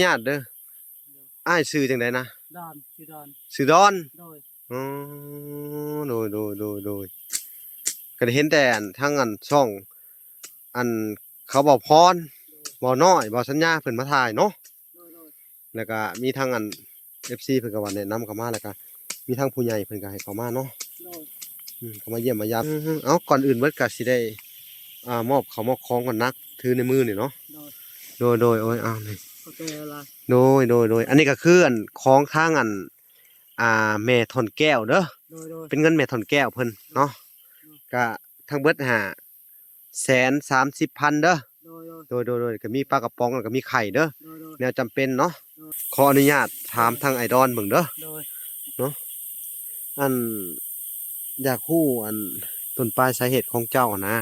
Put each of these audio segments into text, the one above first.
ญาติเด้ออ้ายซื้อจังไดนะดอนชื่อดอนซื้อดอนโดยอ๋อโดยก็ได้เห็นแต่อันทั้งอันช่องอันเขาบอกพรบ่น้อยบ่สัญญาเพิ่นมาถ่ายเนาะโดยแล้วก็มีทั้งอัน FC เพิ่นก็ว่าแนะนำเข้ามาแล้วก็มีทั้งผู้ใหญ่เพิ่นก็ให้เข้ามาเนาะโดยเขามาเยี่ยมมายามเอ้าก่อนอื่นเบิดก็สิได้มอบข้าวมอบของก่อนนักถือในมือนี่เนาะโดยโอ้ยอ้าวนี่โอเคอะไรโดยอันนี้ก็คืออันของทางอันแม่ทอนแก้วเด้อโดยเป็นเงินแม่ทอนแก้วเพิ่นเนาะก็ทั้งเบิด130,000เด้อโดยก็มีปลากระป๋องแล้วก็มีไข่เด้อแนวจำเป็นเนาะขออนุญาตถามทางไอดอลเบิ่งเด้อเนาะอันอยากฮู้อันต้นปลายสาเหตุของเจ้านะ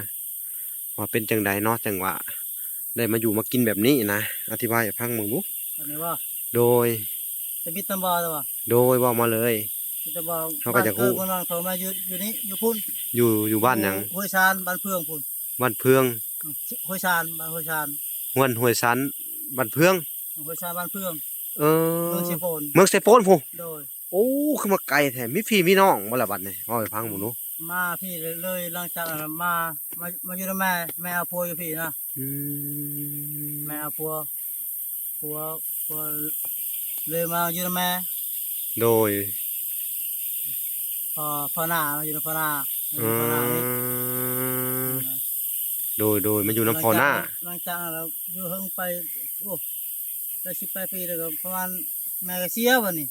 ว่าเป็นจังใดเนาะจังว่าได้มาอยู่มากินแบบนี้นะอธิบายให้ฟังมึงดูอันนี้ว่าโดยจะบิดตำบอหรือเปล่าโดยว่ามาเลยบิดตำบอเขาก็จะฮู้คนนั้นเขามาอยู่นี่อยู่พุ่นอยู่บ้านหยังห้วยชานบ้านเพืองพุ่นบ้านเพืองห้วยชานบ้านห้วยชานห้วยสันบ้านเพืองห้วยชานบ้านเพืองเออเมืองเชโปนเมืองเซโปนพุ่นโดยโอ้คือมาไกลแท้มีพี่มีน้องบ่ล่ะบัดนี้เว้าให้ฟังหมู่หนูมาพี่เลยหลังจากนั้นมาอยู่กับแม่เอาพัวอยู่พี่นะแม่เอาพัวเลยมาอยู่กับแม่โดยพอหน้ามาอยู่กับพอหน้านี่โดยมาอยู่น้ำพอหน้าหลังจากเราอยู่เฮิงไปโอ้ได้18 ปีแล้วก็ประมาณแม่ก็เสียวันนี้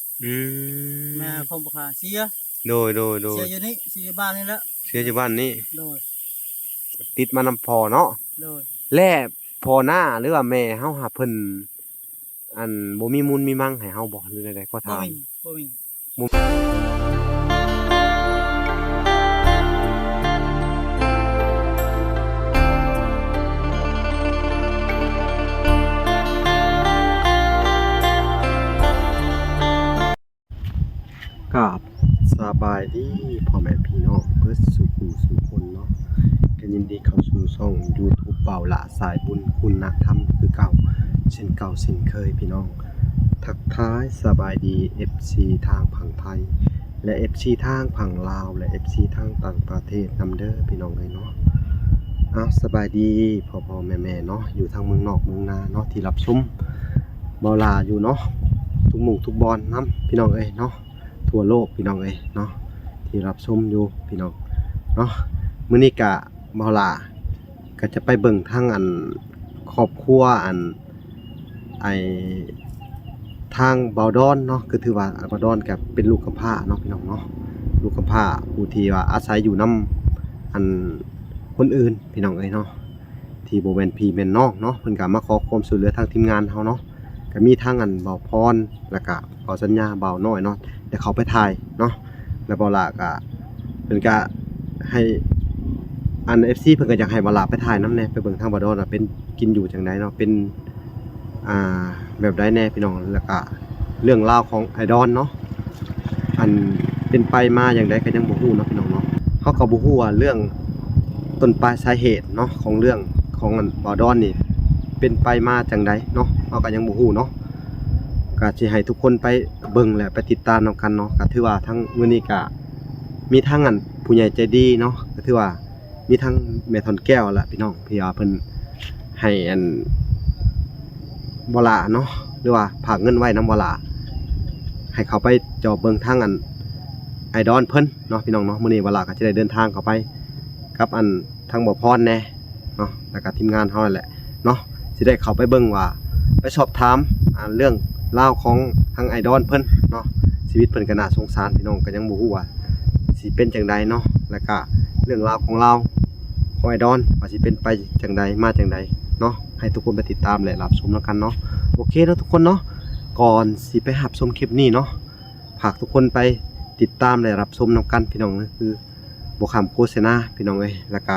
แม่คงบุคคาเสียโดยเสียอยู่นี่เสียอยู่บ้านนี่แล้วเสียอยู่บ้านนี่โดยติดมานำพอเนาะโดยแล่พอหน้าหรือว่าแม่เฮาหาเพิ่นอันบ่มีมูลมีมั่งให้เฮาบ่หรือใดๆก็ถามบ่มีกับสบายดีพ่อแม่พี่น้องเพื่อสู่คนเนาะก็ยินดีเข้าสู่ช่อง YouTube เป่าละสายบุญคุณธรรมคือเก่าเช่นเคยพี่น้องทักทายสบายดี FC ทางฝั่งไทยและ FC ทางฝั่งลาวและ FC ทางต่างประเทศนำเด้อพี่น้องเนาะสบายดีพ่อแม่เนาะอยู่ทางเมืองนอกเมืองนาเนาะที่รับชมเบาลาอยู่เนาะทุกหมู่ทุกบอลนำพี่น้องเนาะทั่วโลกพี่น้องเนาะที่รับชมอยู่พี่น้องเนาะมื้อนี้กะเบาลาก็จะไปเบิ่งทางอันครอบครัวอันทางเบาดอนเนาะก็ถือว่าเบาดอนก็เป็นลูกกำพร้าเนาะพี่น้องเนาะลูกกำพร้าผู้ที่ว่าอาศัยอยู่นำอันคนอื่นพี่น้องเนาะที่บ่แม่นพี่แม่นน้องเนาะเพิ่นก็มาขอความช่วยเหลือทางทีมงานเฮาเนาะก็มีทางอันเบาพรแล้วก็เบาสัญญาเบาน้อยเนาะแต่เขาไปถ่ายเนาะแล้วเบาลาก็เพิ่นก็ให้อัน FC เพิ่นก็อยากให้เบาลาไปถ่ายนำแน่ไปเบิ่งทางเบาดอนว่าเป็นกินอยู่จังไดเนาะเป็นแบบใดแน่พี่น้องแล้วก็เรื่องราวของไอดอลเนาะอันเป็นไปมาอย่างใดก็ยังบ่ฮู้เนาะพี่น้องเนาะเฮาก็บ่ฮู้ว่าเรื่องต้นปลายสาเหตุเนาะของเรื่องของอันบอดอนนี่เป็นไปมาจังใดเนาะเฮาก็ยังบ่ฮู้เนาะก็สิให้ทุกคนไปเบิ่งและไปติดตามนำกันเนาะก็ถือว่าทั้งมื้อนี้ก็มีทั้งอันผู้ใหญ่ใจดีเนาะก็ถือว่ามีทั้งแม่ทอนแก้วล่ะพี่น้องที่ว่าเพิ่นให้อันบ่ล่ะเนาะหรือว่าฝากเงินไว้นำบ่ล่ะให้เขาไปจอบเบิ่งทางอันไอดอลเพิ่นเนาะพี่น้องเนาะมื้อนี้บ่ล่ะก็จะได้เดินทางเข้าไปกับอันทางบ่พรแน่เนาะแล้วก็ทีมงานเฮานั่นแหละเนาะสิได้เข้าไปเบิ่งว่าไปสอบถามเรื่องราวของทางไอดอลเพิ่นเนาะชีวิตเพิ่นก็น่าสงสารพี่น้องก็ยังบ่ฮู้ว่าสิเป็นจังใดเนาะแล้วก็เรื่องราวของเราของไอดอลว่าสิเป็นไปจังใดมาจังใดเนาะให้ทุกคนไปติดตามและรับชมแล้วกันเนาะโอเคเนาะทุกคนเนาะก่อนสิไปรับชมคลิปนี้เนาะฝากทุกคนไปติดตามและรับชมนำกันพี่น้องนะคือบ่คำโฆษณาพี่น้องแล้วก็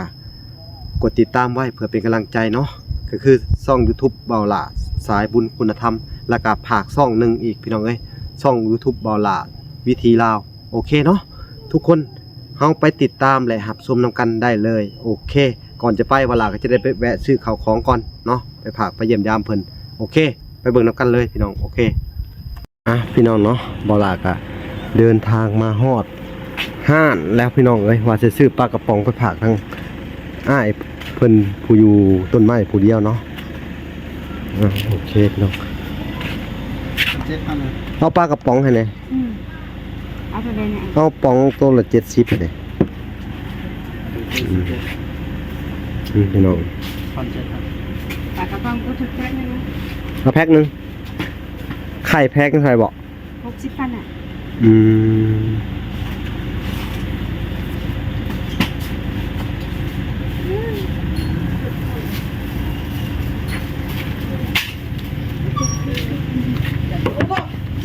กดติดตามไว้เพื่อเป็นกำลังใจเนาะก็คือช่อง YouTube เบาหลาสายบุญคุณธรรมแล้วก็ภาคช่องนึงอีกพี่น้องช่อง YouTube เบาหลาวิธีลาวโอเคเนาะทุกคนเฮาไปติดตามและรับชมนำกันได้เลยโอเคก่อนจะไปเวลาก็จะได้ไปแวะซื้อข้าวของก่อนเนาะไปฝากไปเยี่ยมยามเพิ่นโอเค ไปเบิ่งนํกันเลยพี่น้องโอเคพี่น้องเนาะบ่ลาก็เดินทางมาฮอดห้านแล้วพี่น้องเอ้ยว่าจะซื้อปลากระป๋องไปฝากทางอ้ายเพิ่นผู้อยู่ต้นไม้ผู้เดียวเนาะโอเคพี่น้องเอาปลากระป๋องให้แหน่ เอาไปเลยเนี่ย เอาป๋องตัวละ70เด้พี่น้อง ปลากระป๋องก็ถูกแพ็คนึงนะ เอาแพ็คนึงไข่แพ็คนึงใครบอก 60,000อ่ะ อืม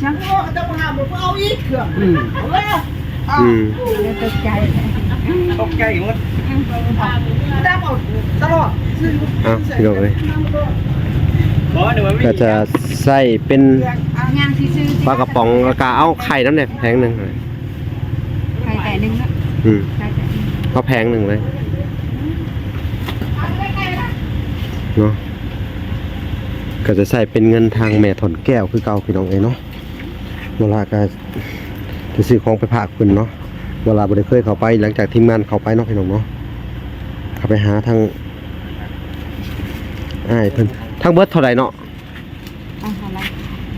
ช่าง จะมาหาบ่เอาอีกเครื่องเอาแล้ว อืม เดี๋ยวตกใจ ตกใจหมดได้เอาตลอด พี่น้องเอ้ยก็จะใส่เป็น ย่างที่ซื้อ ปลากระป๋องแล้วก็เอาไข่น้ำเนี่ยแพงหนึ่งเลย ไข่แต่นึงเนาะ อืม ไข่แต่นึง เอาแพงหนึ่งเลยเนาะก็จะใส่เป็นเงินทางแม่ถอนแก้วคือเก่าพี่น้องเอ้ยเนาะเวลาก็จะซื้อของไปฝากคุณเนาะเวลาบ่ได้เคยเข้าไปหลังจากทีมงานเข้าไปเนาะพี่น้องเนาะเข้าไปหาทางอ้ายเพิ่นทางเบิดเท่าไหร่เนาะ เอาเท่าไหร่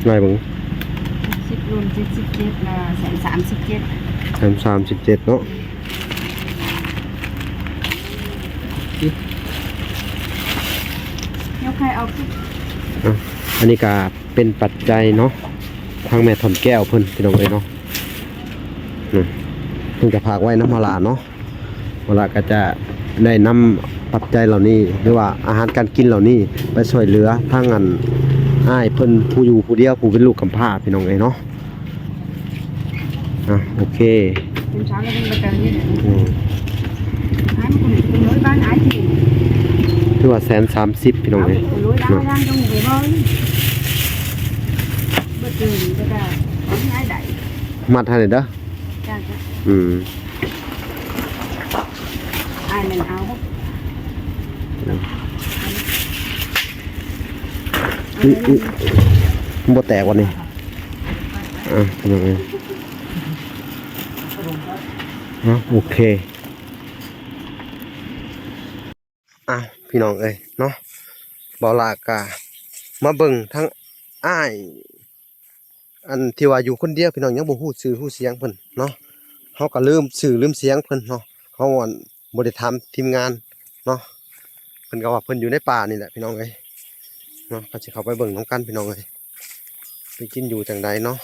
หน่อยเบิ่ง 10รวม77ละ137 37เนาะ ยกไข่เอาขึ้น อันนี้ก็เป็นปัจจัยเนาะทางแม่ถอนแก้วเพิ่นพี่น้องเอ้ยเนาะเพิ่นก็ฝากไว้น้ำมะละเนาะมะละก็จะได้นำปัจจัยเหล่านี้หรือว่าอาหารการกินเหล่านี้ไปช่วยเหลือทางอันอ้ายเพิ่นผู้อยู่ผู้เดียวผู้เป็นลูกกำพร้าพี่น้องเอ้ยเนาะโอเค เป็นเช้าแล้วเป็นประจำนี่แหละ อืม อ้ายมันเป็นร้อยบ้านอ้ายที่ คือว่า130พี่น้องเอ้ย ร้อยบ้านย่างตรงนี้บ่อยบ่ตื่นก็ได้ของอ้ายได้ มัดให้เด้อ จ้า อืม อ้ายมันเอา บ่แตกวันนี้พี่น้องเอ้ยโอเคพี่น้องเอ้ยเนาะบ่ลากะมาเบิ่งทั้งอ้ายอันที่ว่าอยู่คนเดียวพี่น้องยังบ่ฮู้ชื่อฮู้เสียงเพิ่นเนาะเฮาก็ลืมชื่อลืมเสียงเพิ่นเนาะเฮาอันบ่ได้ถามทีมงานเนาะเพิ่นก็ว่าเพิ่นอยู่ในป่านี่แหละพี่น้องเอ้ยเนาะก็สิเข้าไปเบิ่งนํกันพี่น้องเอ้ยไปกินอยู่จังใดเนาะ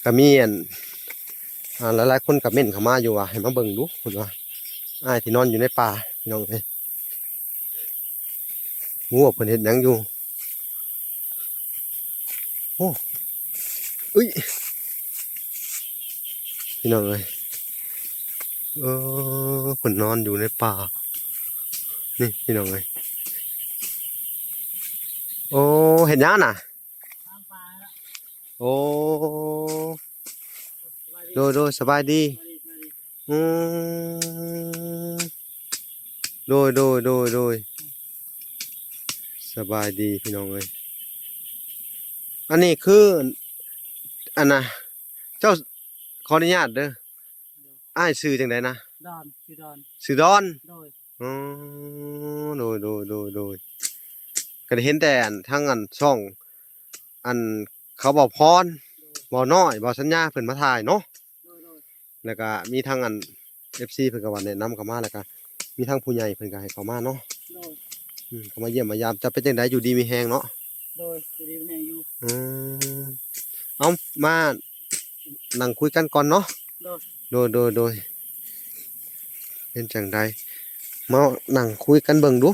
ก็มีอันหลายๆคนก็เม่นเข้ามาอยู่ว่าให้มาเบิ่งดูเพิ่นว่าอ้ายที่นอนอยู่ในป่าพี่น้องเอ้ยงูเพิ่นเฮ็ดหยังอยู่โอ้อุ้ยพี่น้องเอ้ยเพิ่นนอนอยู่ในป่านี่พี่น้องเอ้ยโอ้เห็นยังน่ะโอ้โดยสบายดีโดยสบายดีพี่น้องเอ้ยอันนี้คืออันน่ะเจ้าขออนุญาตเด้ออ้ายชื่อจังไดนะ ดอนชื่อดอน ชื่อดอน โดย อ๋อโดยก็ได้เห็นแต่อันทั้งอันช่องอันเขาบอกพรบอกน้อยบอกสัญญาเพิ่นมาถ่ายเนาะ โดย แล้วก็มีทั้งอัน FC เพิ่นก็ว่าแนะนำเข้ามาแล้วก็มีทั้งผู้ใหญ่เพิ่นก็ให้เข้ามาเนาะ โดย เข้ามาเยี่ยมมายามจะเป็นจังไดอยู่ดีมีแฮงเนาะ โดยจะดีมันให้อยู่ เอามานั่งคุยกันก่อนเนาะ โดยเป็นจังไดมานั่งคุยกันเบิ่งดู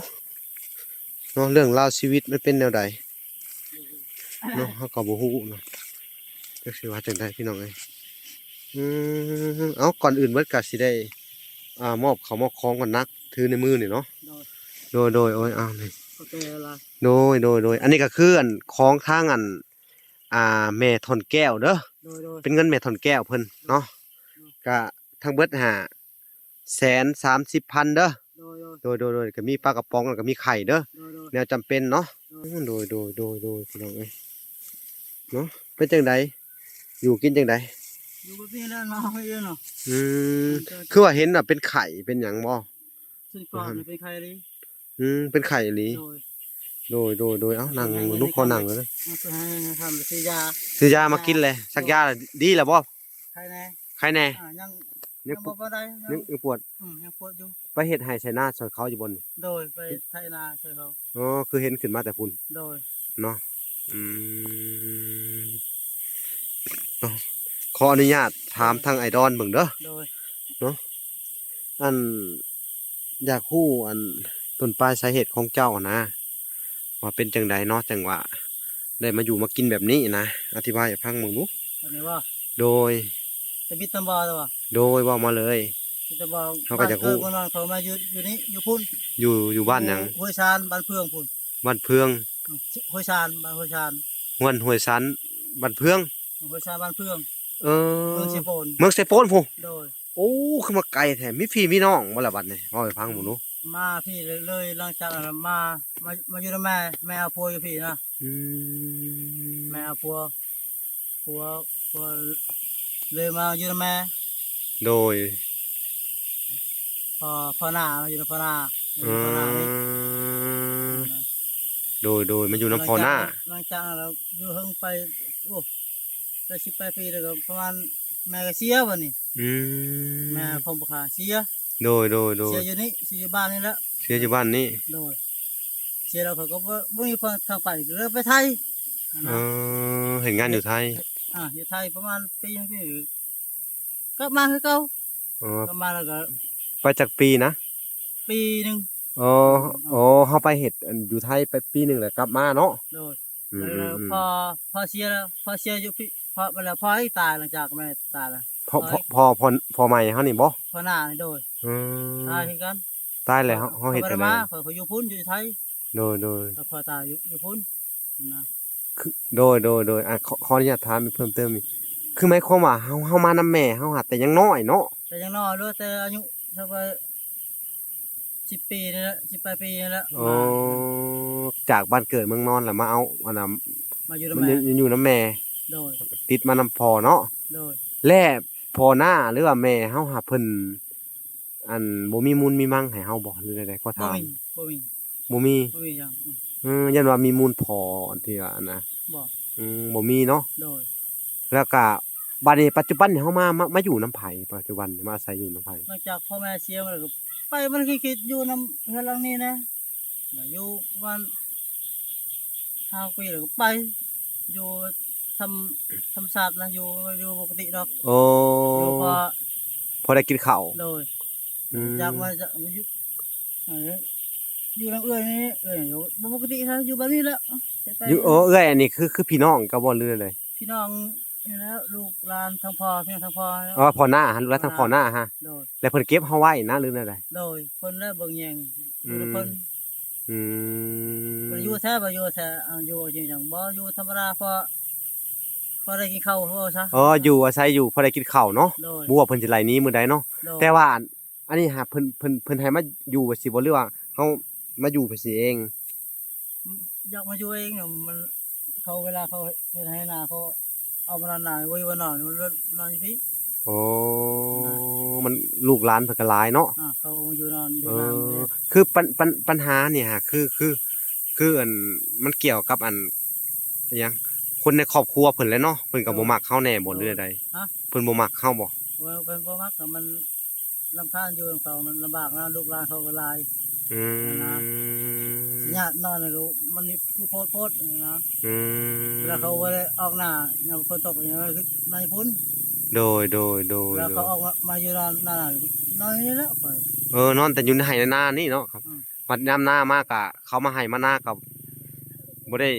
เนาะเรื่องราวชีวิตมันเป็นแนวใดเนาะเฮาก็บ่ฮู้เนาะจักสิว่าจังไดพี่น้องเอ้ยเอาก่อนอื่นเบิดก็สิได้มอบข้าวมอบของกันนักถือในมือนี่เนาะ โดยโอ้ยอ้าวนี่ โอเคละ โดยอันนี้ก็คืออันของทางอันแม่ถอนแก้วเด้อ โดย เป็นเงินแม่ถอนแก้วเพิ่นเนาะก็ทั้งเบิด530,000เด้อ โดย โดยก็มีปลากระป๋องแล้วก็มีไข่เด้อ โดย แนวจำเป็นเนาะโดยพี่น้องเอ้ยเนาะเป็นจังไดอยู่กินจังได อยู่แบบนี้แล้วเนาะไม่เยอะเนาะ อืมคือว่าเห็นน่ะเป็นไข่เป็นหยังบ่ ซึ่งก่อนเป็นใครเลย เป็นไข่อีหลี โดยเอ้านั่งลูกขอนั่งเลย มาซื้อให้ทำซื้อยา ซื้อยามากินเลยสักยาละดีแล้วบ่ ใครแน่ ใครแน่ ยังบ่ได้ ยังปวด ยังปวดอยู่ ไปเฮ็ดให้ใส่หน้าซอยเขาอยู่บนนี่ โดยไปไทยนาใช่เขา อ๋อคือเห็นขึ้นมาแต่พุ่น โดย เนาะอืมเนาะขออนุญาตถามทางไอดอนเบิ่งเด้อ โดย อันอยากฮู้อันต้นปลายสาเหตุของเจ้านะว่าเป็นจังใดเนาะจังว่าได้มาอยู่มากินแบบนี้นะอธิบายให้ฟังมึงดู ตอนนี้ว่า โดย จะบิดตำบอตัว โดยว่ามาเลย บิดตำบอ เขาก็จะฮู้ บ้นนอนเขามาอยู่นี่อยู่พุ่น อยู่บ้านหยัง ห้วยชานบ้านเพื่องพุ่น บ้านเพือง ห้วยชานบ้านห้วยชาน ห้วยสันบ้านเพือง ห้วยชานบ้านเพื่อง เอ เมือง อ เชโปน เมืองไซโปนพู โดย โอ้คือมาไกลแท้มีพี่มีน้องบ่ล่ะบัดนี้เอาให้ฟังหมู่หนู มาพี่เลยหลังจากนั้นมาอยู่กับแม่เอาพัวอยู่พี่นะ อืม แม่เอาพัวเลยมาอยู่กับแม่ โดย พอหน้ามาอยู่กับพอหน้ามาอยู่กับพอหน้านี่นะ โดยมาอยู่น้ำพอหน้า หลังจากนั้นเราอยู่เฮิงไปโอ้ได้18 ปีแล้วก็ประมาณแม่ก็เสียวันนี้ อืม แม่คงบุคาเสีย โดย เสียอยู่นี่เสียอยู่บ้านนี่แหละ เสียอยู่บ้านนี้ โดยเสียเราเขาก็บ่มีทางไปเลยไปไทย เออเห็นงานอยู่ไทย อยู่ไทยประมาณปีนึงพี่กลับมาคือเก่า เออก ลับมาแล้วก็ ไปจากปีนะ ปีนึง อ๋อเฮาไปเฮ็ดอันอยู่ไทยไปปีหนึงแล้วกลับมาเนาะ โดย อืม แล้วพอเสียแล้วพอเสียอยู่พี่พอแล้วพอให้ตายหลังจากแม่ตายแล้ว พอใหม่เฮานี่บ่ พอหน้านี่โดย อืม ตายคือกัน ตายแล้วเฮาเฮ็ด บ่ จั ได้ งได๋ มาเขาอยู่พุ่นอยู่ไทย โดย แล้วพอตายอยู่พุ่นนะ คือโดยขออนุญาตถามเพิ่มเติมอีกคือหมายความว่าเฮามานํแม่เฮาหัดแต่ยังน้อยเนาะ แต่ยังน้อยด้วยแต่อายุสักว่า10 ปีนี่แหละ18 ปีนี่แหละ อ๋อจากบ้านเกิดเมืองนอนแล้วมาเอาอันน่ะ มาอยู่กับ มัน แม่ ยังอยู่นํแม่ โดย ติดมานำพ่อเนาะ โดย แล่พ่อหน้าหรือว่าแม่เฮาหาเพิ่นอันบ่มีมูลมีมั่งให้เฮาบ่หรือใดๆก็ถาม บ่มี บ่มี จัง ยันว่ามีมูลพออันที่ว่าอันนะ บ่ บ่มีเนาะ โดย แล้วก็บัดนี้ปัจจุบันนี่เฮามาอยู่น้ำไผปัจจุบันมาอาศัยอยู่น้ำไผ หลังจากพ่อแม่เสียมาแล้วก็ไปมันคิดอยู่นำเฮือนหลังนี้นะอยู่ประมาณ5 ปีแล้วก็ไป อยู่ทำศาสตร์นะอยู่ปกติดอก โอ้ อยู่พอได้กินข้าว โดย อืม จากมาอยู่อยู่นำเอื้อยนี่อยู่ปกตินะอยู่แบบนี้แหละไป อยู่เอ้ยอันนี้คือพี่น้องก็บ่เรือเลย พี่น้องนี่แหล้วลูกหลานทั้งพ่อพี่น้องทั้งพ่อ อ๋อพ่อหน้าหันแล้วทางพ่อหน้าฮะ โดย แล้วเพิ่นเก็บเฮาไว้นะหรือใด โดยเพิ่นและเบิ่งแยงอยู่กับเพิ่น อื บ่ ม อยู่แท้บ่อยู่แท้อยู่จริงจังบ่อยู่ธรรมดาพอได้กินข้าวพอซะ อ๋ออยู่อาศัยอยู่พอได้กินข้าวเนาะ โดย บ่ว่าเพิ่นสิไล่หนี้มื้อใดเนาะ โดย แต่ว่าอันนี้หากเพิ่นให้มาอยู่ไปสิบ่หรือว่าเฮามาอยู่ไปสิเอง อยากมาอยู่เองเนี่ยมันเขาเวลาเขาเฮ็ดให้นาเขาเอามานอนนาไว้นอนมันนอนอยู่พี่ โอ้มันลูกหลานเพิ่นก็หลายเนาะ เขาอยู่นอนอยู่ เอ นา อคือปัญหาเนี่ยฮะคืออันมันเกี่ยวกับอันอิหยังคนในครอบครัวเพิ่นแหละเนาะเพิ่นก็บ่มักเฮาแน่บ่หรือใดเพิ่นบ่มักเฮาบ่ ว่าเป็นบ่มักมันรำคาญอยู่กับเขามันลำบากนะลูกหลานเขาก็หลาย อืม สิญาตินอนนี่ก็มันนี่คือโพดนะ อืม เวลาเขาบ่ได้ออกหน้ายามฝนตกอย่างนี้คือนายพุ่น โดย เวลาเขาออกมาอยู่นอนหน้านอนนี่แล้วข่อย นอนแต่อยู่ในไร่ในนานี่เนาะครับ อืม วัดยามหน้ามากะเขามาให้มาหน้ากับบ่ได้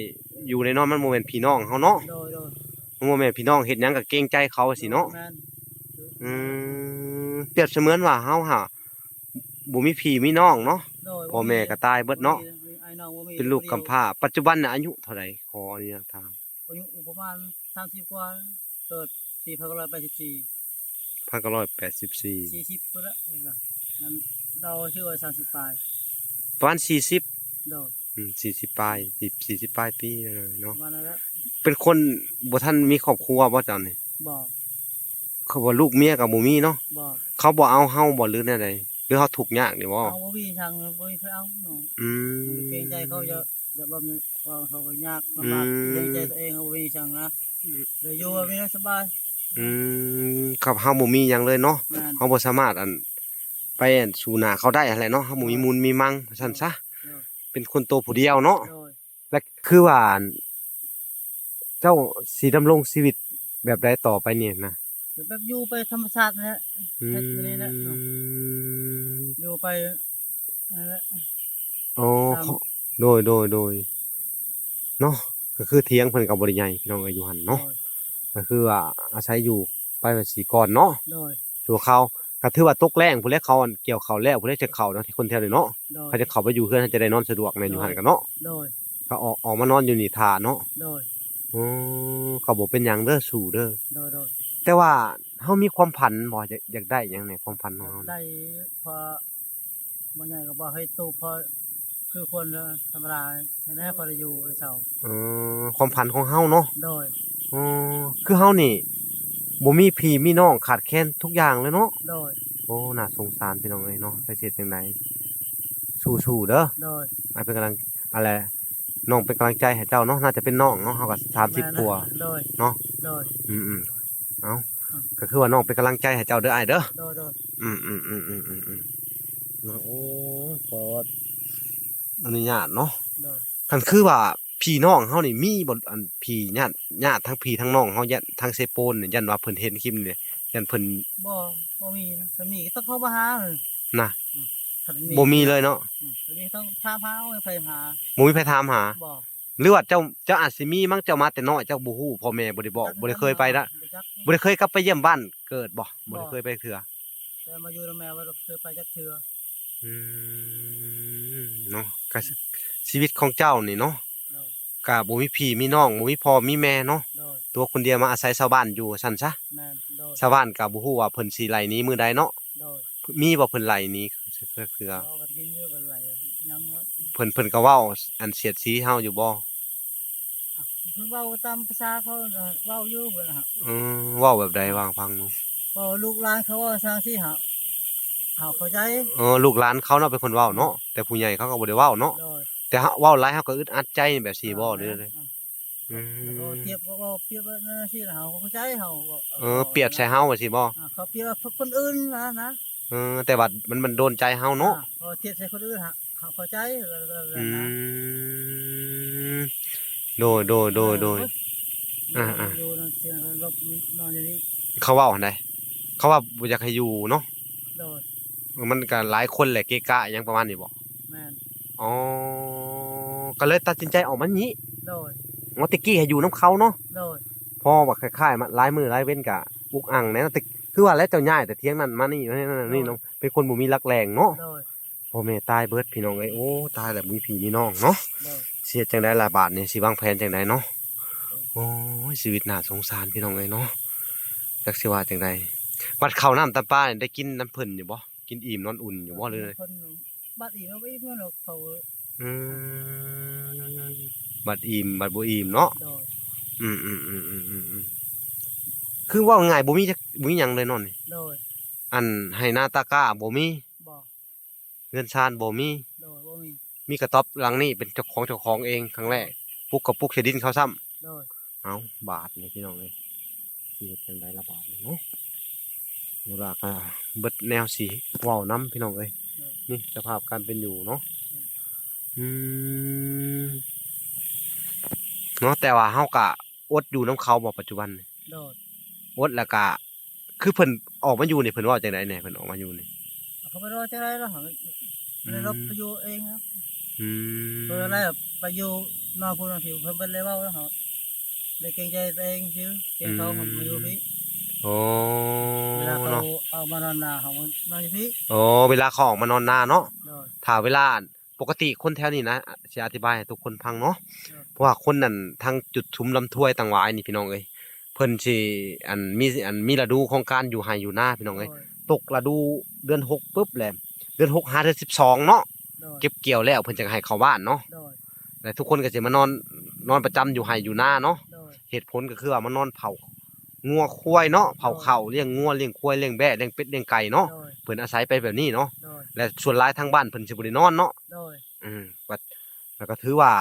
อยู่ในนอนมันบ่แม่นพี่น้องเฮาเนาะ โดย มันบ่แม่นพี่น้องเฮ็ดหยังก็เกรงใจเขาสิเนาะ แม่น เปรียบเสมือนว่าเฮาหาบ่มีพี่มีน้องเนาะ โดย พ่อแม่ก็ตายเบิดเนาะ ไอ้น้องบ่มี เป็นลูกกำพร้าปัจจุบันน่ะอายุเท่าใดขออนุญาตถาม อายุประมาณ30กว่าเกิดปี1984 1984 40พุ่นละนี่ก็นั้น เราชื่อว่า30ปลาย ประมาณ40โดย 40ปลาย40ปลายปีเนาะ วันนั้นแล้ว เป็นคนบ่ทันมีครอบครัวบ่เจ้านี่ บ่ เขาบ่ลูกเมียก็บ่มีเนาะ บ่ เขาบ่เอาเฮาบ่หรือแนวใดหรือเฮาทุกข์ยากนี่บ่ เอาบ่มีทางบ่มีใครเอาเนาะ อืม เกรงใจเขาจะบ่มีว่าเขาก็ยากลำบากเกรงใจตัวเองเขาบ่มีทางนะเลยอยู่มีสบาย ครับเฮาบ่มีหยังเลยเนาะ แม่น เฮาบ่สามารถไปสู่หน้าเขาได้อะไรเนาะเฮาบ่มีมูลมีมังซั่นซะ โดย เป็นคนโตผู้เดียวเนาะ โดย และคือว่าเจ้าสิดำรงชีวิตแบบใดต่อไปเนี่ยนะ คือแบบอยู่ไปธรรมชาตินะฮะ เฮ็ดไปนี่แหละเนาะ อยู่ไปนั่นแหละ อ๋อ ตาม เขาโดยเนาะก็คือเถียงเพิ่นก็บ่ได้ใหญ่พี่น้องเอ้ยอยู่หั่นเนาะก็คือว่าอาศัยอยู่ไปว่าสิก่อนเนาะ โดย สู่เขาก็ถือว่าตกแรงพุ่นแหละเขาเกี่ยวข้าวแล้วพุ่นแหละจะเข้าเนาะที่คนแถวนี้เนาะ โดย เขาจะเข้าไปอยู่เพื่อนจะได้นอนสะดวกในอยู่หั่นกันเนาะ โดย ก็ออกมานอนอยู่นี่ท่าเนาะ โดย อ๋อก็บ่เป็นหยังเด้อสู่เด้อ โดย แต่ว่าเฮามีความฝันบ่อยากได้หยังในความฝันของเฮา ได้พอบ่ใหญ่ก็บ่ให้ตูพอคือคนธรรมดาให้ได้พอได้อยู่ไอ้เสา ความฝันของเฮาเนาะ โดย อ๋อคือเฮานี่บ่มีพี่มีน้องขาดแคลนทุกอย่างเลยเนาะ โดย โอ้น่าสงสารพี่น้องเอ้ยเนาะจะเฮ็ดจังไดสู้ๆเด้อ โดย อ้ายเป็นกำลังอะไรน้องเป็นกำลังใจให้เจ้าเนาะน่าจะเป็นน้องเนาะเฮาก็30กว่า โดย เนาะ โดย อืมเอาก็คือว่าน้องเป็นกำลังใจให้เจ้าเด้ออ้ายเด้อ โดย อืมนะโอ้ขออนุญาตเนาะ โดย คันคือว่าพี่น้องเฮานี่มีบ่อันพี่ญาติทั้งพี่ทั้งน้องเฮายันทั้งเซโปนนี่ยันว่าเพิ่นเห็นคลิปนี่ยันเพิ่น บ่มีนะถ้ามีก็ต้องเข้ามาหาเลย น่ะ ถ้า บ่มีเลยเนาะ ถ้ามีต้องถามหาเอาไปหา บ่มีใครถามหา บ่ หรือว่าเจ้าอาจสิมีมั้งเจ้ามาแต่น้อยเจ้าบ่ฮู้พ่อแม่บ่ได้บอกบ่ได้เคยไปนะบ่ได้เคยกลับไปเยี่ยมบ้านเกิดบ่ได้เคยไปเทื่อ แต่มาอยู่นำแม่ว่าเคยไปจักเทื่อ อืเนาะก็ชีวิตของเจ้านี่เนาะ โดย ก็บ่มีพี่มีน้องบ่มีพ่อมีแม่เนาะ โดย ตัวคนเดียวมาอาศัยชาวบ้านอยู่ซั่นซะ แม่นโดย ชาวบ้านก็บ่ฮู้ว่าเพิ่นสิไล่หนี้มื้อใดเนาะ โดย มีบ่เพิ่นไล่หนี้คือ เอากันกินเยอะกันหลายยังเนาะ เพิ่นก็เว้าอันเสียดสีเฮาอยู่บ่ เพิ่นเว้าตามภาษาเขาน่ะเว้าอยู่เพิ่นน่ะฮะ เว้าแบบใดวางฟังหนู เว้าลูกหลานเขาเว่าทางที่หาเฮาเข้าใจ ลูกหลานเขาเนาะเป็นคนเว้าเนาะแต่ผู้ใหญ่เขาก็บ่ได้เว้าเนาะ โดย แต่เฮาเว้าหลายเฮาก็อึดอัดใจแบบซี่บ่หรือเลย แล้วก็เทียบก็เปรียบว่านั่นสิเฮาเข้าใจเฮา เปรียบใส่เฮาว่าซี่บ่ เขาเปรียบว่าคนอื่นนะ แต่ว่ามันโดนใจเฮาเนาะ เทียบใส่คนอื่นฮะเขาเข้าใจอืนะมโดยอยู่นอนเตียงลบนอนอย่างนี้ เขาเว้าหั่นใดเขาว่าบ่อยากให้อยู่เนาะ โดย มันก็หลายคนแหละเกะกะหยังประมาณนี้บ่ แม่น อ๋อก็เลยตัดสินใจออกมานี้ โดย ว่าตะกี้ให้อยู่นํเขาเนาะ โดย พอว่าคล้ายๆมาหลายมือหลายเว้นกะอุกอังแน่นะแต่คือว่าแล้วเจ้าย่ายแต่เที่ยงนั้นมานี่นี่น้องเป็นคนบ่มีรักแรงเนาะ โดย พ่อแม่ตายเบิดพี่น้องเอ้ยโอ้ตายแล้วมีพี่มีน้องเนาะ โดย เสียจังได๋ล่ะบาดนี่สิวางแผนจังไดเนาะโอ้ยชีวิตน่าสงสารพี่น้องเอ้ยเนาะจักสิว่าจังไดบัดข้าวน้ำตาปลานี่ได้กินน้ำเพิ่นอยู่บ่กินอิ่มนอนอุ่นอยู่บ่เลย คนบัดอีกเอาไว้เพื่อนเขา อืมบัดอิ่มบัดบ่อิ่มเนาะ โดย อืมคือว่าง่ายบ่มีจักบ่มีหยังเลยเนาะนี่ โดย อันให้หน้าตากร้าบ่มี บ่ เงินชานบ่มี โดยบ่มี มีกระต๊อบหลังนี้เป็นเจ้าของเองครั้งแรกปลูกกับปลูกเสดินเขาซ้ำ โดย เอาบาทนี่พี่น้องเอ้ยสิเฮ็ดจังไดละบาทนี่เนาะบ่ล่ะก็เบิดแนวสีเว้านํพี่น้องเอ้ยนี่สภาพการเป็นอยู่เนาะอืมเนาะแต่ว่าเฮาก็อดอยู่นํเขาบ่ปัจจุบันนี่ โดย อดแล้วก็คือเพิ่นออกมาอยู่นี่เพิ่นเว้าจังได๋แหน่เพิ่นออกมาอยู่นี่ เขาไปรอจะได้แล้วเขาเลยรบไปอยู่เองครับ อืม เพื่ออะไรไปอยู่นอนพูนอนผิวเพิ่นเป็นเลยเว้าแล้วเขาเลยเกรงใจตัวเองซื่อเกรงเขาผมมาอยู่พี่ โอ้ เวลาเขา เนาะ เอามานอนนาเขานอนอยู่พี่ โอ้เวลาเขาออกมานอนนาเนาะ โดย ถ้าเวลาปกติคนแถวนี้นะสิอธิบายให้ทุกคนฟังเนาะเพราะว่าคนนั่นทางจุดชุมลำถ้วยต่างหวายนี่พี่น้องเอ้ยเพิ่นสิมีฤดูของการอยู่ไร่อยู่นาพี่น้องเอ้ยตกฤดูเดือน6ปุ๊บแหละ เดือน6หาเดือน12เนาะ โดย เก็บเกี่ยวแล้วเพิ่นจะให้เข้าบ้านเนาะ โดย แต่ทุกคนก็สิมานอนประจำอยู่ไร่อยู่นาเนาะ โดย เหตุผลก็คือว่ามานอนเผางัวควายเนาะเผาข้าวเลี้ยงงัวเลี้ยงควายเลี้ยงแบะเลี้ยงเป็ดเลี้ยงไก่เนาะ โดย เพิ่นอาศัยไปแบบนี้เนาะ โดย และส่วนหลายทางบ้านเพิ่นสิบ่ได้นอนเนาะ โดย ว่าแล้วก็ถือว่า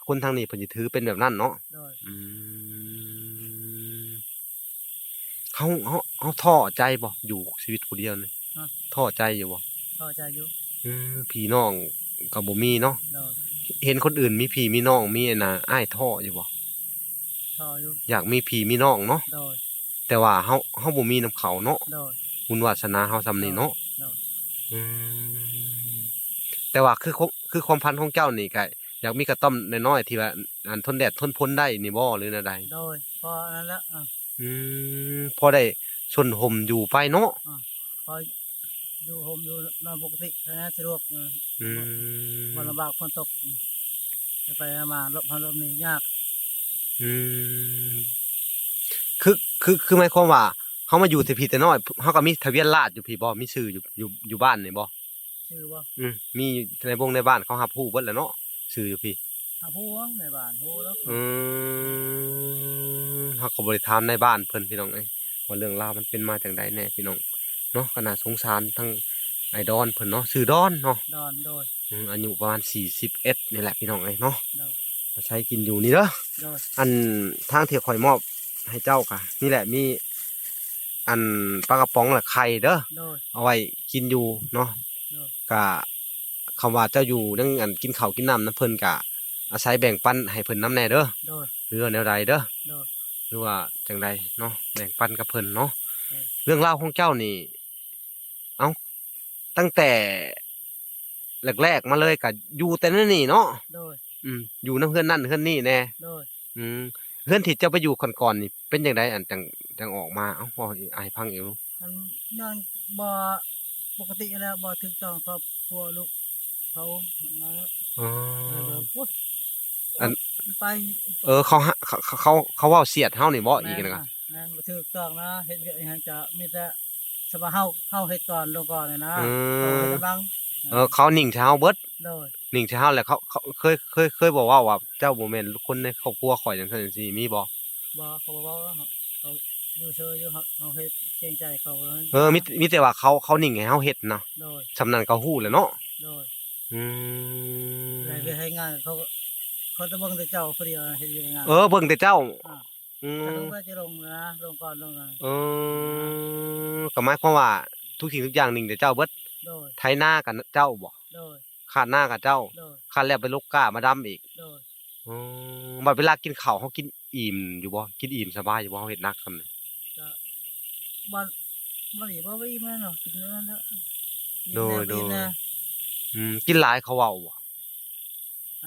คนทางนี้เพิ่นสิถือเป็นแบบนั้นเนาะ โดย อืมเฮาท้อใจบ่อยู่ชีวิตผู้เดียวนี่ท้อใจอยู่บ่ พอใจอยู่ พี่น้องก็บ่มีเนาะ โดย เห็นคนอื่นมีพี่มีน้องมีอันน่ะอ้ายท้ออยู่บ่ พออยู่ อยากมีพี่มีน้องเนาะ โดย แต่ว่าเฮาบ่มีนำเขาเนาะ โดย บุญวาสนาเฮาซำนี้เนาะ โดย อืมแต่ว่าคือความพันธุ์ของเจ้านี่ก็อยากมีกระต๊อบน้อยๆที่ว่าอันทนแดดทนฝนได้นี่บ่หรือแนวใด โดยพอนั้นแล้วพอได้ชนห่มอยู่ไปเนาะ พออยู่โฮมอยู่นอนปกติเท่านั้นสะดวก อืม บ่ลำบากฝนตกไปมาลบพันลบนี่ยาก อืมคือหมายความว่าเฮามาอยู่แต่พี่แต่น้อยเฮาก็มีทะเบียนราษฎร์อยู่พี่บ่มีชื่ออยู่บ้านนี่บ่ ชื่อบ่ มีในบ้านเขารับรู้เบิดแล้วเนาะชื่ออยู่พี่ หาฮู้ในบ้านฮู้แล้ว เฮาก็บ่ได้ถามในบ้านเพิ่นพี่น้องเอ้ยว่าเรื่องราวมันเป็นมาจังใดแน่พี่น้องเนาะก็น่าสงสารทั้งไอ้ดอนเพิ่นเนาะชื่อดอนเนาะ ดอนโดย อายุประมาณ41นี่แหละพี่น้องเอ้ยเนาะ โดย มาใช้กินอยู่นี่เด้อ โดย อันทางที่ข่อยมอบให้เจ้าค่ะนี่แหละมีอันปลากระป๋องและไข่เด้อ โดย เอาไว้กินอยู่เนาะ โดย ก็คำว่าเจ้าอยู่นั่งอันกินข้าวกินน้ำน้ำเพิ่นก็อาศัยแบ่งปันให้เพิ่นน้ำแน่เด้อ โดย หรือว่าแนวใดเด้อ โดย หรือว่าจังใดเนาะแบ่งปันกับเพิ่นเนาะ อืม เรื่องราวของเจ้านี่เอ้าตั้งแต่แรกๆมาเลยก็อยู่แต่นั่นนี่เนาะ โดย อยู่น้ำเพื่อนนั่นเพื่อนนี่แน่ โดย เพื่อนที่เจ้าไปอยู่ก่อนๆนี่เป็นจังไดอันจังออกมาเอ้าพออายพังอีกลูก มันนอนบ่ปกติแล้วบ่ถูกต้องครอบครัวลูกเขานั่นแหละ อ๋อ อันไป เขาเว้าเสียดเฮานี่บ่อีกนะครับ แม่นบ่ถูกต้องนะเฮ็ดเวียกอิหยังจะมีแต่สบายเฮาเฮ็ดก่อนลงก่อนน่ะนะเขาเฮ็ดกำลัง เขานิ่งเช้าเบิด โดย นิ่งเช้าแล้วเขาเคยบอกว่าเจ้าบ่แม่นคนในครอบครัวข่อยจังซั่นจังซี่มีบ่ บ่เขาบ่เว้าเขาอยู่เฉยอยู่เฮาเฮ็ดเกรงใจเขาแล้ว มีแต่ว่าเขานิ่งให้เฮาเฮ็ดนะ โดย สำนั้นก็ฮู้แหล้วเนาะ โดย อืม ได้ไปให้งานเขาจะเบิ่งแต่เจ้าผู้เดียวเฮ็ดเวียกงาน เบิ่งแต่เจ้า อ่า อื ถ้าล ม งไปจะลงนะลงก่อนลงกัน ก็หมายความว่าทุกสิ่งทุกอย่างนิ่งแต่เจ้าเบิด โดย ไถนากับเจ้าบ่ โดย ขาดหน้ากับเจ้า โดย ขาดแล้วไปลกก้ามาดำอีก โดย บัดเวลากินข้าวเฮากินอิ่มอยู่บ่กินอิ่มสบายอยู่บ่เฮาเฮ็ดหนักซำนี้ ก็บ่นี่บ่อีแม่เนาะกินนั่นแล้ว โดย กินนะ กินหลายเขาเว้าบ่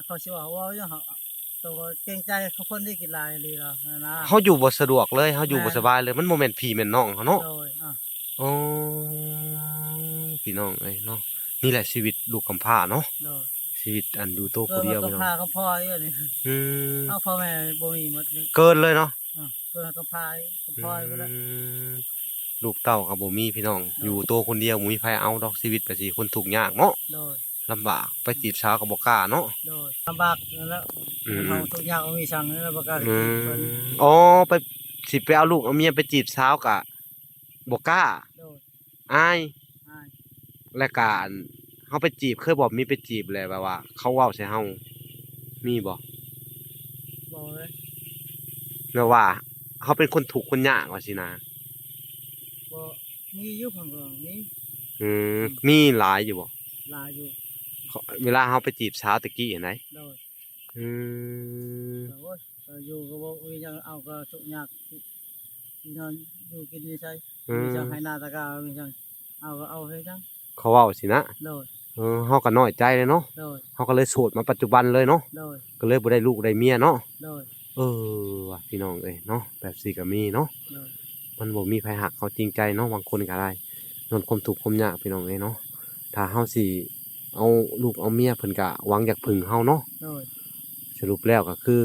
เขาสิว่าเว้าอยู่เฮาตัวเกรงใจเขาคนที่กินหลายเลยล่ะนะ เฮาอยู่บ่สะดวกเลยเฮาอยู่บ่สบายเลยมันบ่แม่นพี่แม่นน้องเฮาเนาะ โดยอ๋อพี่น้องเอ้ยเนาะนี่แหละชีวิตลูกกำพร้าเนาะ โดย ชีวิตอันอยู่โตว เกิ ผู้ ด เดียว มา พี่ กับ น้อง พากับพ่ออยู่นี่ อืม เอาพ่อแม่บ่มีหมด เกินเลยเนาะ เกิดมากับพากับพ่ออยู่แล้ว ลูกเต้าก็บ่มีพี่น้อง อยู่ตัวคนเดียวบ่มีไผเอาดอกชีวิตไปสิคนทุกข์ยากเนาะ โดย ลำบากไปจีบสาวก็บ่กล้าเนาะ โดยลำบากนั่นแหล้วเฮาทุกอย่างมีสั่งนั่นแหละบ่กล้า อื เพิ่น มอ๋อไปสิไปเอาลูกเอาเมียไปจีบสาวก็บ่กล้า โดย อาย อ้าย และการเฮาไปจีบเคยบอกมีไปจีบเลยแบบว่า เขาเว้าใส่เฮามีบ่ บ่เลย แม่ว่าเฮาเป็นคนทุกข์คนยากว่าสินะ บ่มีอยู่เพิ่นก็มี มีหลายอยู่บ่ หลายอยู่ เวลาเฮาไปจีบสาวตะกี้เห็นไหม โดย อืม โอ้ยอยู่ก็บ่มีหยังเอาก็ทุกข์ยากที่นอนอยู่กินนี่ใช่มีจังให้หน้าตะกามีจังเอาก็เอาให้จัง เขาเว้าสินะ โดย เฮาก็น้อยใจเลยเนาะ โดย เฮาก็เลยโสดมาปัจจุบันเลยเนาะ โดย ก็เลยบ่ได้ลูกได้เมียเนาะ โดย ว่ะพี่น้องเอ้ยเนาะแบบสิก็มีเนาะ โดย มันบ่มีไผหักเขาจริงใจเนาะบางคนก็ได้นอนความทุกข์ความยากพี่น้องเอ้ยเนาะถ้าเฮาสิเอาลูกเอาเมียเพิ่นก็หวังอยากพึ่งเฮาเนาะ โดย สรุปแล้วก็คือ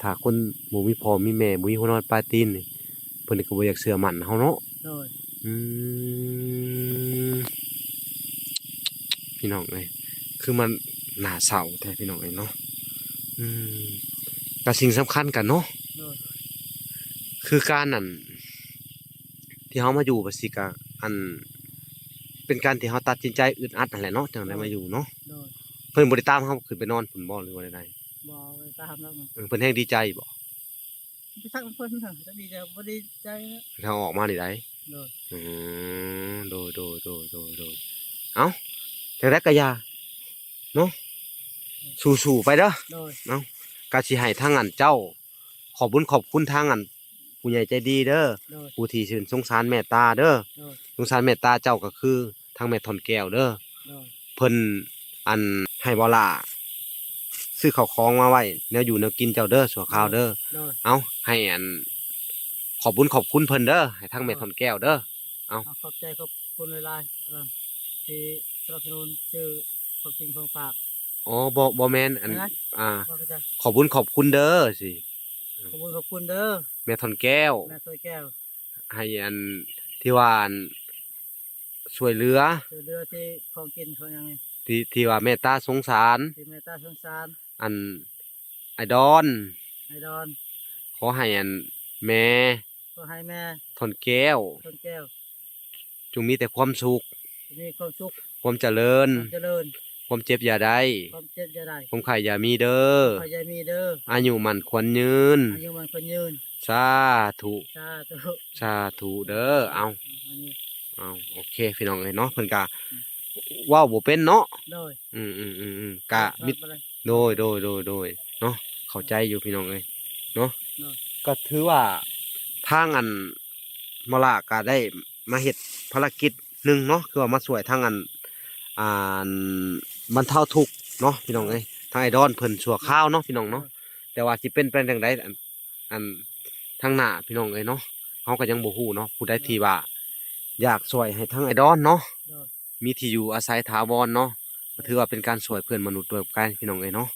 ถ้าคนบ่มีพ่อมีแม่บ่มีหัวนอนปลายตีนนี่เพิ่นก็บ่อยากเชื่อมั่นเฮาเนาะ โดย อืม พี่น้องเอ้ยคือมันน่าเศร้าแท้พี่น้องเอ้ยเนาะอืมแต่สิ่งสำคัญกันเนาะ โดย คือการนั่นที่เฮามาอยู่บัดสิกะอันเป็นการที่เฮาตัดสินใจอึดอัดนั่นแหละเนาะจังได้มาอยู่เนาะ โดย เพิ่นบ่ได้ตามเฮาขึ้นไปนอนพุ่นบ่หรือว่าใด บ่ไปตามแล้วเนาะ เพิ่นแฮงดีใจบ่ ไปทักเพิ่นเถอะจะดีใจบ่ดีใจนะ ถ้าออกมานี่ได้ โดย อืโดยเอ้าจังได๋ก็อย่าเนาะสู้ๆไปเด้อ โดย ก็สิให้ทางอันเจ้าขอบบุญขอบคุณทางอันผู้ใหญ่ใจดีเด้อ โดย ผู้ที่ชื่นสงสารเมตตาเด้อ โดย สงสารเมตตาเจ้าก็คือทางแม่ทอนแก้วเด้อ โดย เพิ่นอันให้บ่ล่ะซื้อข้าวของมาไว้แนวอยู่แนวกินเจ้าเด้อสัวข้าวเด้อ โดย เอาให้อันขอบบุญขอบคุณเพิ่นเด้อให้ทางแม่ทอนแก้วเด้อ ขอบใจขอบคุณหลายๆที่สนับสนุนชื่อของจริงของฝาก อ๋อบ่แม่นอัน นะ อ่า ว่าก็จะ ขอบบุญขอบคุณเด้อสิ ขอบคุณเด้อ แม่ทอนแก้ว แม่ตัวแก้ว ให้อันที่ว่าอันช่วยเหลือ ช่วยเหลือที่ของกินของหยังไง ที่ว่าเมตตาสงสาร ที่เมตตาสงสาร อันไอดอน ไอดอน ขอให้อันแม่ ก็ให้แม่ ทอนแก้ว ต้นแก้ว จงมีแต่ความสุข มีความสุข ความเจริญ ความเจริญ ความเจ็บอย่าได้ ความเจ็บอย่าได้ ความไข่อย่ามีเด้อ ขออย่ามีเด้อ อายุมันควรยืน อายุมันคนยืน สาธุ สาธุ สาธุเด้อเอา อันนี้ เอาโอเคพี่น้องเอ้ยเนาะเพิ่นกะว้าวบ่เป็นเนาะ โดย กะมิ ไปเลย โดยเนาะเข้าใจอยู่พี่น้องเอ้ยเนาะ โดย ก็ถือว่าทางอันมะละก็ได้มาเฮ็ดภารกิจหนึ่งเนาะคือว่ามาช่วยทางอันอ่าบรรเทาทุกข์เนาะพี่น้องเอ้ยทางไอดอนเพิ่นชั่วคราวเนาะพี่น้องเนาะแต่ว่าสิเป็นไปจังไดอันทางหน้าพี่น้องเอ้ยเนาะเฮาก็ยังบ่ฮู้เนาะผู้ใดที่ว่าอยากช่วยให้ทางไอดอนเนาะ โดย มีที่อยู่อาศัยถาวรเนาะก็ถือว่าเป็นการช่วยเพื่อนมนุษย์ด้วยกันพี่น้องเอ้ยเนาะ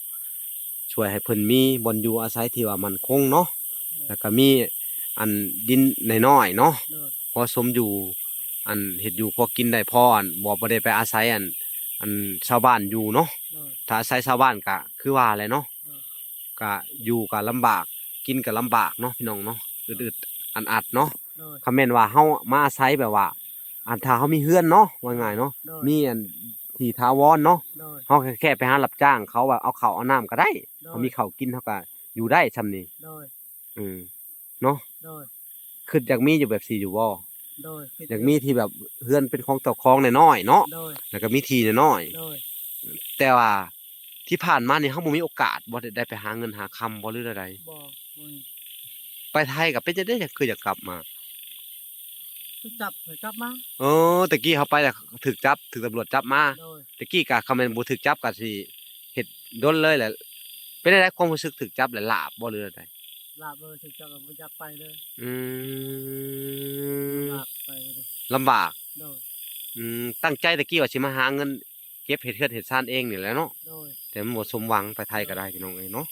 ช่วยให้เพิ่นมีบ่อนอยู่อาศัยที่ว่ามั่นคงเนาะแล้วก็มีอันดินน้อยๆเนาะ โดย พอสมอยู่อันเฮ็ดอยู่พอกินได้พออันบ่ได้ไปอาศัยอันชาวบ้านอยู่เนาะ โดย ถ้าอาศัยชาวบ้านก็คือว่าแหละเนาะก็อยู่ก็ลำบากกินก็ลำบากเนาะพี่น้องเนาะอึดๆอัดๆเนาะ โดย คำแม่นว่าเฮามาอาศัยแบบว่าอันถ้าเฮามีเฮือนเนาะว่าง่ายเนาะ โดย มีอันที่ถาวรเนาะ โดย เฮาแค่ไปหารับจ้างเขาว่าเอาข้าวเอาน้ำก็ได้ โด เฮาย มีข้าวกินเฮาก็อยู่ได้ซำนี้ โดย เนาะ โดย คืออยากมีอยู่แบบสี่อยู่บ่ โดย อยากมีที่แบบเฮือนเป็นของเจ้าของน้อยๆเนาะ โดย แล้วก็มีที่น้อย โดย ๆแต่ว่าที่ผ่านมานี่เฮาบ่มีโอกาสบ่ได้ไปหาเงินหาคำบ่หรือใด บ่บ่มี ไปไทยก็เป็นจังได๋คืออยากกลับมา ไปจับไปกลับมา ตะกี้เขาไปแล้วถูกจับถูกตำรวจจับมา โดย ตะกี้ก็คำแม่นบ่ถูกจับก็สิเฮ็ดดนเลยแหละเป็นจังได๋ความรู้สึกถูกจับแล้วลาบบ่หรือใด ลาบเลยถึงจับแล้วบ่จับไปเลย อืม ลาบไปเลย ลำบาก โดย ตั้งใจตะกี้ว่าสิมาหาเงินเก็บเฮ็ดเฮือนเฮ็ดซ่านเองนี่แหละเนาะ โดย แต่มันบ่สมหวังไปไทยก็ได้พี่น้องเอ้ยเนาะ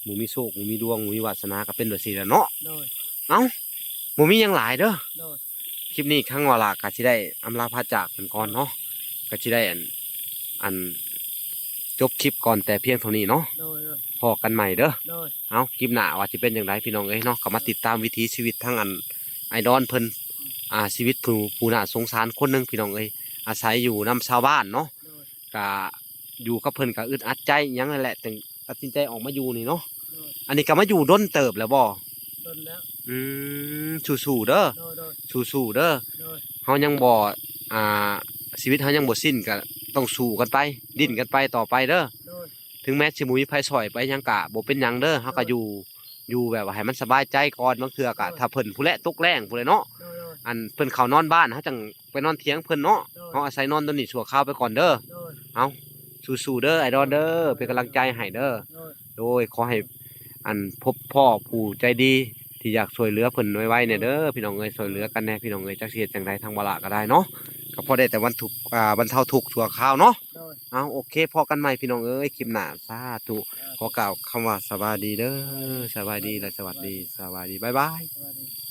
หมู่มีโชคหมู่มีดวงหมู่มีวาสนาก็เป็นแบบนี้แหละเนาะ โดย เอ้าหมู่มีหยังหลายเด้อ โดย คลิปนี้ครั้งว่าละก็สิได้อำลาพาจากเพิ่นก่อนเนาะก็สิได้อันจบคลิปก่อนแต่เพียงเท่านี้เนาะ โดย พอกันใหม่เด้อ โดย เอาคลิปหน้าว่าสิเป็นจังไดพี่น้องเอ้ยเนาะก็มาติดตามวิถีชีวิตทั้งอันไอดอนเพิ่นชีวิตผู้น่าสงสารคนหนึงพี่น้องเอ้ยอาศัยอยู่นำชาวบ้านเนาะ โดย ก็อยู่กับเพิ่นก็อึดอัดใจหยังนั่นแหละจึงตัดสินใจออกมาอยู่นี่เนาะ โดย อันนี้ก็มาอยู่ด้นเติบแล้วบ่ โดนแล้ว สู้ๆเด้อ โดย โดย สู้ๆเด้อ โดย เฮายังบ่ชีวิตเฮายังบ่สิ้นก็ต้องสู้กันไปดิ้นกันไปต่อไปเด้อ โดย ถึงแม้สิบ่มีไผซอยไปหยังก็บ่เป็นหยังเด้อเฮาก็อยู่แบบว่าให้มันสบายใจก่อนบางเทื่อก็ถ้าเพิ่นผู้แลตกแรงผู้ใดเนาะ โดย โดย อันเพิ่นเข้านอนบ้านเฮาจังไปนอนเถียงเพิ่นเนาะ โดย เฮาอาศัยนอนตัวนี้ชั่วคราวไปก่อนเด้อ โดย เอาสู้ๆเด้อไอดอลเด้อเป็นกำลังใจให้เด้อ โดย โดยขอให้อันพบพ่อผู้ใจดีที่อยากช่วยเหลือเพิ่นไว้ๆเนี่ยเด้อพี่น้องเอ้ยช่วยเหลือกันแน่พี่น้องเอ้ยจักสิเฮ็ดจังไดทางบ่ละก็ได้เนาะก็พอได้แต่วันทุกข์บรรเทาทุกข์ชั่วคราวเนาะ โดย เอาโอเคพอกันใหม่พี่น้องเอ้ยคลิปหน้าสาธุขอกล่าวคำว่าสวัสดีเด้อสวัสดีและสวัสดีบ๊ายบาย สวัสดี